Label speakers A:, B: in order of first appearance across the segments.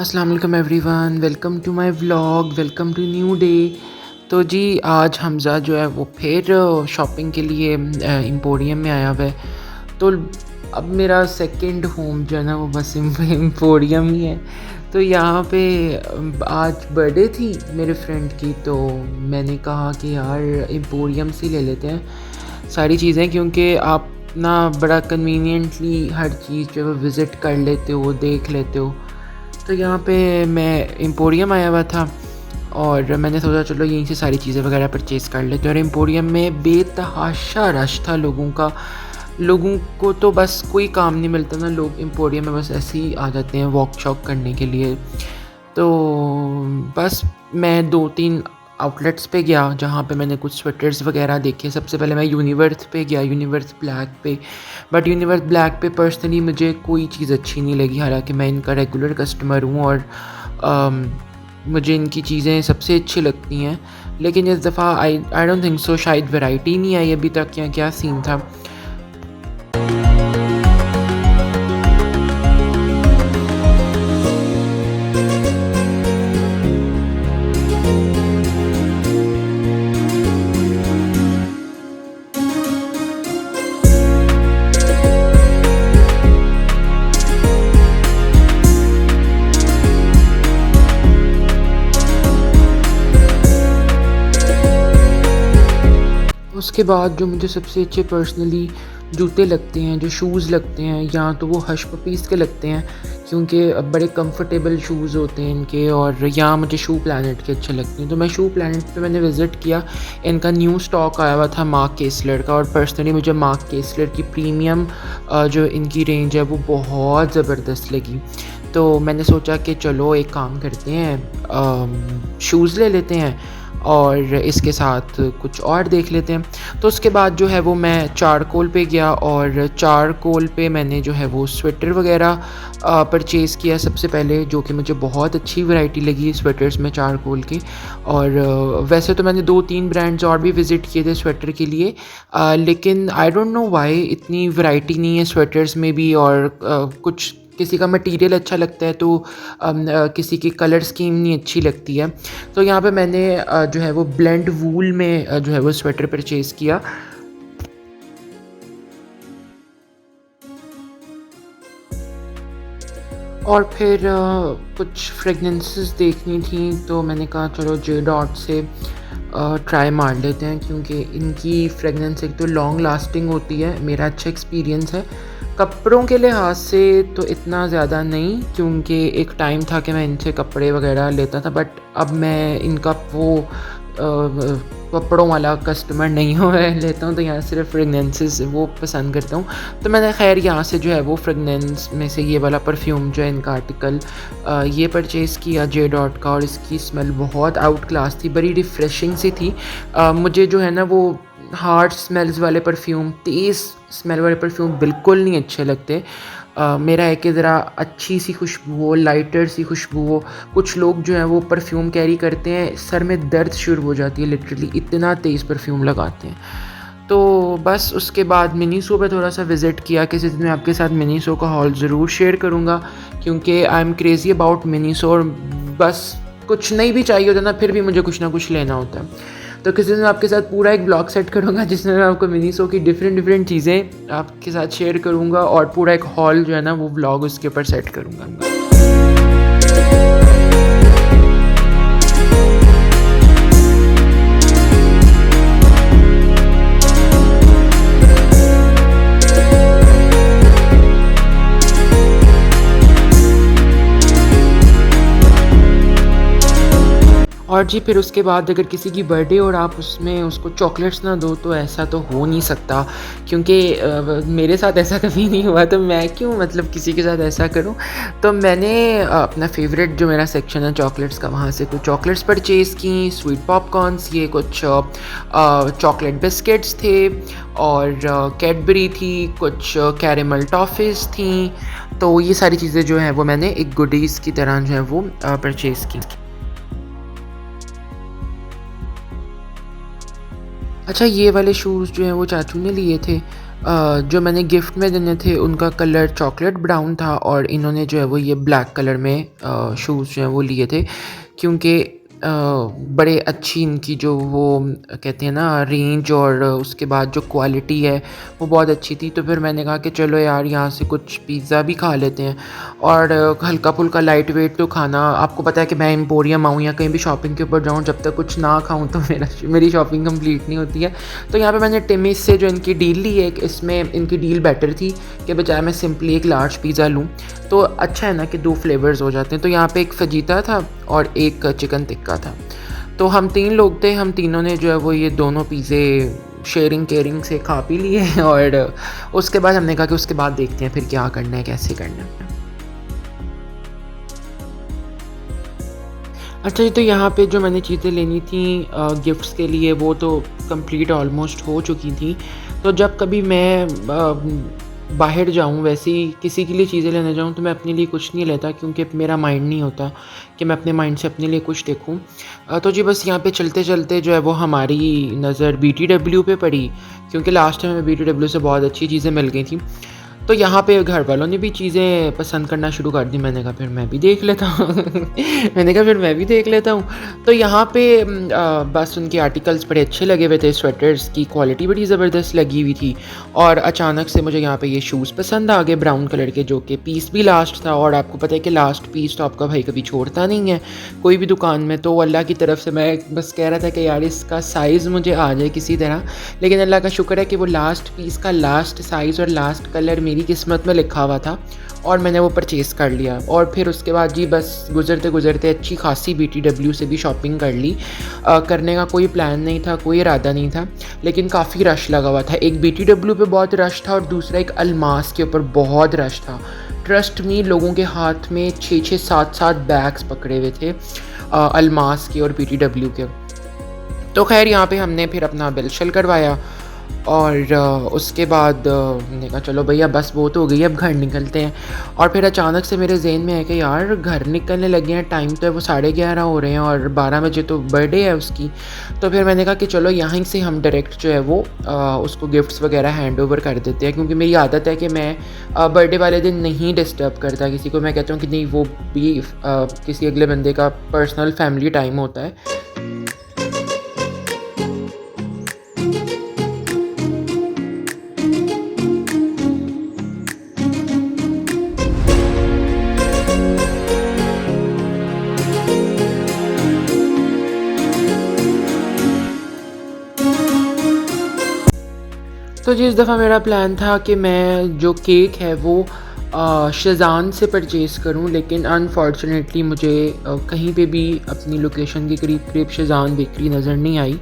A: अस्सलाम वालेकुम everyone, welcome to my vlog, welcome to new day. तो जी आज हमज़ा जो है वो फिर शॉपिंग के लिए एम्पोरियम में आया हुआ है। तो अब मेरा सेकंड होम जो है ना वो बस एम्पोरियम ही है। तो यहाँ पे आज बर्थडे थी मेरे फ्रेंड की, तो मैंने कहा कि यार एम्पोरियम से ले लेते हैं सारी चीज़ें, क्योंकि आप ना बड़ा कन्वीनियंटली हर चीज़ जो है विज़िट कर लेते हो, देख लेते हो। तो यहाँ पे मैं एम्पोरियम आया हुआ था और मैंने सोचा चलो यहीं से सारी चीज़ें वगैरह परचेज़ कर लेते हैं। और एम्पोरियम में बेतहाशा रश था लोगों का। लोगों को तो बस कोई काम नहीं मिलता ना, लोग एम्पोरियम में बस ऐसे ही आ जाते हैं वॉक शॉक करने के लिए। तो बस मैं 2-3 आउटलेट्स पे गया जहाँ पे मैंने कुछ स्वेटर्स वगैरह देखे। सबसे पहले मैं यूनिवर्स पे गया, यूनिवर्स ब्लैक पे। बट यूनिवर्स ब्लैक पे पर्सनली मुझे कोई चीज़ अच्छी नहीं लगी, हालांकि मैं इनका रेगुलर कस्टमर हूँ और मुझे इनकी चीज़ें सबसे अच्छी लगती हैं। लेकिन इस दफ़ा आई डोंट थिंक सो, शायद वैरायटी नहीं आई अभी तक, या क्या सीन था। उसके बाद जो मुझे सबसे अच्छे पर्सनली जूते लगते हैं, जो शूज़ लगते हैं, या तो वो हश पपीस के लगते हैं क्योंकि बड़े कंफर्टेबल शूज़ होते हैं इनके, और या मुझे शू प्लैनेट के अच्छे लगते हैं। तो मैं शू प्लैनेट पे मैंने विज़िट किया। इनका न्यू स्टॉक आया हुआ था मार्क केसलर का, और पर्सनली मुझे मार्क केसलर की प्रीमियम जो इनकी रेंज है वो बहुत ज़बरदस्त लगी। तो मैंने सोचा कि चलो एक काम करते हैं, शूज़ ले लेते हैं और इसके साथ कुछ और देख लेते हैं। तो उसके बाद जो है वो मैं चारकोल पे गया, और चारकोल पे मैंने जो है वो स्वेटर वगैरह परचेज़ किया सबसे पहले, जो कि मुझे बहुत अच्छी वैरायटी लगी स्वेटर्स में चारकोल की। और वैसे तो मैंने 2-3 ब्रांड्स और भी विज़िट किए थे स्वेटर के लिए, लेकिन आई डोंट नो व्हाई इतनी वैरायटी नहीं है स्वेटर्स में भी। और कुछ किसी का मटेरियल अच्छा लगता है तो किसी की कलर स्कीम नहीं अच्छी लगती है। तो यहाँ पे मैंने जो है वो ब्लेंड वूल में जो है वो स्वेटर परचेज़ किया। और फिर कुछ फ्रेगनेंसेस देखनी थी, तो मैंने कहा चलो जे डॉट से ट्राई मार लेते हैं, क्योंकि इनकी फ्रेगनेंस एक तो लॉन्ग लास्टिंग होती है, मेरा अच्छा एक्सपीरियंस है। कपड़ों के लिहाज से तो इतना ज़्यादा नहीं, क्योंकि एक टाइम था कि मैं इनसे कपड़े वगैरह लेता था, बट अब मैं इनका वो कपड़ों वाला कस्टमर नहीं हूँ। मैं लेता हूँ तो यहाँ सिर्फ फ्रेगनेंसेस वो पसंद करता हूँ। तो मैंने खैर यहाँ से जो है वो फ्रेगनेंस में से ये वाला परफ्यूम जो है इनका आर्टिकल ये परचेज़ किया जे डॉट का, और इसकी स्मेल बहुत आउट क्लास थी, बड़ी रिफ़्रेशिंग सी थी। मुझे जो है ना वो हार्ड स्मेल्स वाले परफ्यूम, तेज़ स्मेल वाले परफ्यूम बिल्कुल नहीं अच्छे लगते। मेरा है कि ज़रा अच्छी सी खुशबू हो, लाइटर सी खुशबू हो। कुछ लोग जो हैं वो परफ्यूम कैरी करते हैं, सर में दर्द शुरू हो जाती है लिटरली, इतना तेज़ परफ्यूम लगाते हैं। तो बस उसके बाद मिनीसो पे थोड़ा सा विज़िट किया। किसी दिन मैं आपके साथ मिनीसो का हॉल ज़रूर शेयर करूँगा, क्योंकि I am crazy about Miniso. और बस कुछ नहीं भी चाहिए होता ना, फिर भी मुझे कुछ ना कुछ लेना होता है। तो किसी दिन आपके साथ पूरा एक ब्लॉग सेट करूँगा जिसमें मैं आपको मिनीसो की डिफरेंट चीज़ें आपके साथ शेयर करूँगा, और पूरा एक हॉल जो है ना वो ब्लॉग उसके ऊपर सेट करूँगा। और जी फिर उसके बाद अगर किसी की बर्थडे और आप उसमें उसको चॉकलेट्स ना दो, तो ऐसा तो हो नहीं सकता, क्योंकि मेरे साथ ऐसा कभी नहीं हुआ, तो मैं क्यों मतलब किसी के साथ ऐसा करूं। तो मैंने अपना फेवरेट जो मेरा सेक्शन है चॉकलेट्स का, वहाँ से कुछ चॉकलेट्स परचेज़ की, स्वीट पॉपकॉर्न्स, ये कुछ चॉकलेट बिस्किट्स थे, और कैडबरी थी, कुछ कैरेमल टॉफ़ीज़ थी। तो ये सारी चीज़ें जो हैं वो मैंने एक गुडीज़ की तरह जो है वो परचेज़ की। अच्छा, ये वाले शूज़ जो हैं वो चाचू ने लिए थे। जो मैंने गिफ्ट में देने थे उनका कलर चॉकलेट ब्राउन था और इन्होंने जो है वो ये ब्लैक कलर में शूज़ जो हैं वो लिए थे क्योंकि बड़े अच्छी इनकी जो वो कहते हैं ना रेंज और उसके बाद जो क्वालिटी है वो बहुत अच्छी थी। तो फिर मैंने कहा कि चलो यार यहाँ से कुछ पिज़्ज़ा भी खा लेते हैं और हल्का फुल्का लाइट वेट तो खाना। आपको पता है कि मैं एम्पोरियम आऊँ या कहीं भी शॉपिंग के ऊपर जाऊँ, जब तक कुछ ना खाऊँ तो मेरी शॉपिंग कंप्लीट नहीं होती है। तो यहाँ पे मैंने टिमिस से जो इनकी डील ली है, इसमें इनकी डील बेटर थी कि बजाय मैं सिंपली एक लार्ज पिज़्ज़ा लूँ तो अच्छा है ना कि 2 फ्लेवर्स हो जाते हैं। तो यहाँ पे एक फजीता था और एक चिकन टिक्का था। तो हम 3 लोग थे, हम तीनों ने जो है वो ये दोनों पिज़्ज़े शेयरिंग केयरिंग से खा पी लिए और उसके बाद हमने कहा कि उसके बाद देखते हैं फिर क्या करना है, कैसे करना है। अच्छा जी, तो यहाँ पे जो मैंने चीज़ें लेनी थी गिफ्ट्स के लिए वो तो कंप्लीट ऑलमोस्ट हो चुकी थी। तो जब कभी मैं बाहर जाऊँ वैसे ही किसी के लिए चीज़ें लेने जाऊँ तो मैं अपने लिए कुछ नहीं लेता क्योंकि मेरा माइंड नहीं होता कि मैं अपने माइंड से अपने लिए कुछ देखूँ। तो जी बस यहाँ पे चलते-चलते जो है वो हमारी नज़र बीटीडब्ल्यू पे पड़ी क्योंकि लास्ट टाइम हमें बीटीडब्ल्यू से बहुत अच्छी चीज़ें मिल गई थी। तो यहाँ पे घर वालों ने भी चीज़ें पसंद करना शुरू कर दी। मैंने कहा फिर मैं भी देख लेता हूँ मैंने कहा फिर मैं भी देख लेता हूँ। तो यहाँ पे बस उनके आर्टिकल्स बड़े अच्छे लगे हुए थे, स्वेटर्स की क्वालिटी बड़ी ज़बरदस्त लगी हुई थी और अचानक से मुझे यहाँ पे ये शूज़ पसंद आ गए ब्राउन कलर के, जो कि पीस भी लास्ट था। और आपको पता है कि लास्ट पीस तो आपका भाई कभी छोड़ता नहीं है कोई भी दुकान में। तो अल्लाह की तरफ से मैं बस कह रहा था कि यार इसका साइज़ मुझे आ जाए किसी तरह, लेकिन अल्लाह का शुक्र है कि वो लास्ट पीस का लास्ट साइज़ और लास्ट कलर मेरी किस्मत में लिखा हुआ था और मैंने वो परचेज़ कर लिया। और फिर उसके बाद जी बस गुज़रते गुज़रते अच्छी खासी बीटीडब्ल्यू से भी शॉपिंग कर ली। करने का कोई प्लान नहीं था, कोई इरादा नहीं था, लेकिन काफ़ी रश लगा हुआ था। एक बीटीडब्ल्यू पे बहुत रश था और दूसरा एक अलमास के ऊपर बहुत रश था। ट्रस्ट मी, लोगों के हाथ में 6-6 7-7 बैग्स पकड़े हुए थे अलमास के और बीटीडब्ल्यू के। तो खैर यहाँ पे हमने फिर अपना बिल शिल करवाया और उसके बाद मैंने कहा चलो भैया बस वो तो हो गई, अब घर निकलते हैं। और फिर अचानक से मेरे ज़हन में है कि यार घर निकलने लगे हैं, टाइम तो है वो 11:30 हो रहे हैं और 12 बजे तो बर्थडे है उसकी। तो फिर मैंने कहा कि चलो यहाँ से हम डायरेक्ट जो है वो उसको गिफ्ट्स वगैरह हैंड ओवर कर देते हैं, क्योंकि मेरी आदत है कि मैं बर्थडे वाले दिन नहीं डिस्टर्ब करता किसी को। मैं कहता हूँ कि नहीं, वो भी किसी अगले बंदे का पर्सनल फैमिली टाइम होता है। तो जी इस दफ़ा मेरा प्लान था कि मैं जो केक है वो शेज़ान से परचेज़ करूं, लेकिन अनफॉर्चुनेटली मुझे कहीं पे भी अपनी लोकेशन के करीब करीब शेज़ान बेकरी नज़र नहीं आई।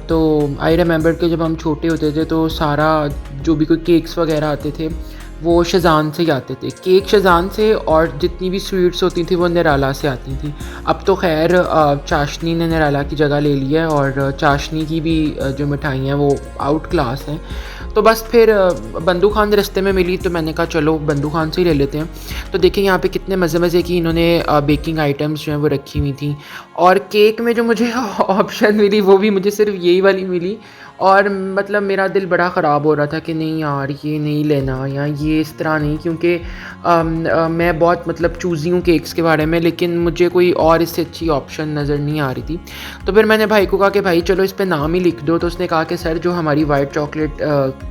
A: तो आई रिमेंबर कि जब हम छोटे होते थे तो सारा जो भी कोई केक्स वगैरह आते थे वो शेज़ान से ही आते थे। केक शेज़ान से और जितनी भी स्वीट्स होती थी वो निराला से आती थी। अब तो खैर चाशनी ने निराला की जगह ले ली है और चाशनी की भी जो मिठाइयाँ हैं वो आउट क्लास हैं। तो बस फिर बंदू खान रास्ते में मिली तो मैंने कहा चलो बंदू खान से ही ले लेते हैं। तो देखिए यहाँ पे कितने मज़े मज़े की इन्होंने बेकिंग आइटम्स जो हैं वो रखी हुई थी। और केक में जो मुझे ऑप्शन मिली वो भी मुझे सिर्फ यही वाली मिली और मतलब मेरा दिल बड़ा ख़राब हो रहा था कि नहीं यार ये नहीं लेना या ये इस तरह नहीं, क्योंकि मैं बहुत मतलब चूज़ी हूँ केक्स के बारे में, लेकिन मुझे कोई और इससे अच्छी ऑप्शन नज़र नहीं आ रही थी। तो फिर मैंने भाई को कहा कि भाई चलो इस पे नाम ही लिख दो। तो उसने कहा कि सर जो हमारी वाइट चॉकलेट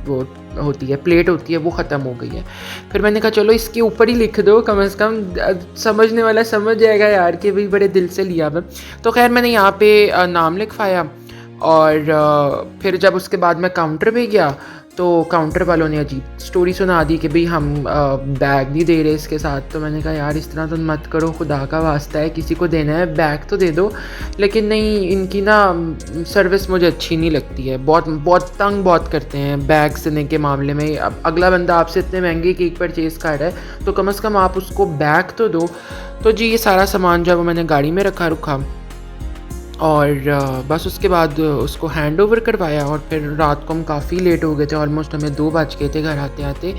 A: वो होती है प्लेट होती है वो ख़त्म हो गई है। फिर मैंने कहा चलो इसके ऊपर ही लिख दो, कम से कम समझने वाला समझ जाएगा यार कि भाई बड़े दिल से लिया हुआ। तो खैर मैंने यहाँ पे नाम लिखवाया और फिर जब उसके बाद मैं काउंटर पे गया तो काउंटर वालों ने अजीब स्टोरी सुना दी कि भाई हम बैग नहीं दे रहे इसके साथ। तो मैंने कहा यार इस तरह तो मत करो, खुदा का वास्ता है, किसी को देना है बैग तो दे दो। लेकिन नहीं, इनकी ना सर्विस मुझे अच्छी नहीं लगती है, बहुत बहुत तंग बहुत करते हैं बैग्स देने के मामले में। अब अगला बंदा आपसे इतने महंगे केक परचेज़ कर रहा है तो कम से कम आप उसको बैग तो दो। तो जी ये सारा सामान जो है वो मैंने गाड़ी में रखा और बस उसके बाद उसको हैंड ओवर करवाया। और फिर रात को हम काफ़ी लेट हो गए थे, ऑलमोस्ट हमें 2 बज गए थे घर आते आते।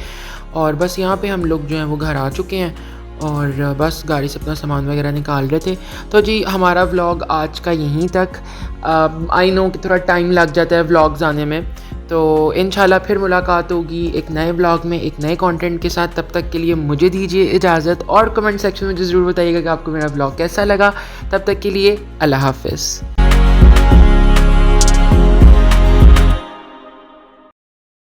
A: और बस यहाँ पे हम लोग जो हैं वो घर आ चुके हैं और बस गाड़ी से अपना सामान वगैरह निकाल रहे थे। तो जी हमारा व्लॉग आज का यहीं तक। आई नो कि थोड़ा टाइम लग जाता है व्लॉग्स आने में, तो इंशाल्लाह फिर मुलाकात होगी एक नए व्लॉग में एक नए कंटेंट के साथ। तब तक के लिए मुझे दीजिए इजाज़त और कमेंट सेक्शन में ज़रूर बताइएगा कि आपको मेरा व्लॉग कैसा लगा। तब तक के लिए अल्लाह हाफ़िज़।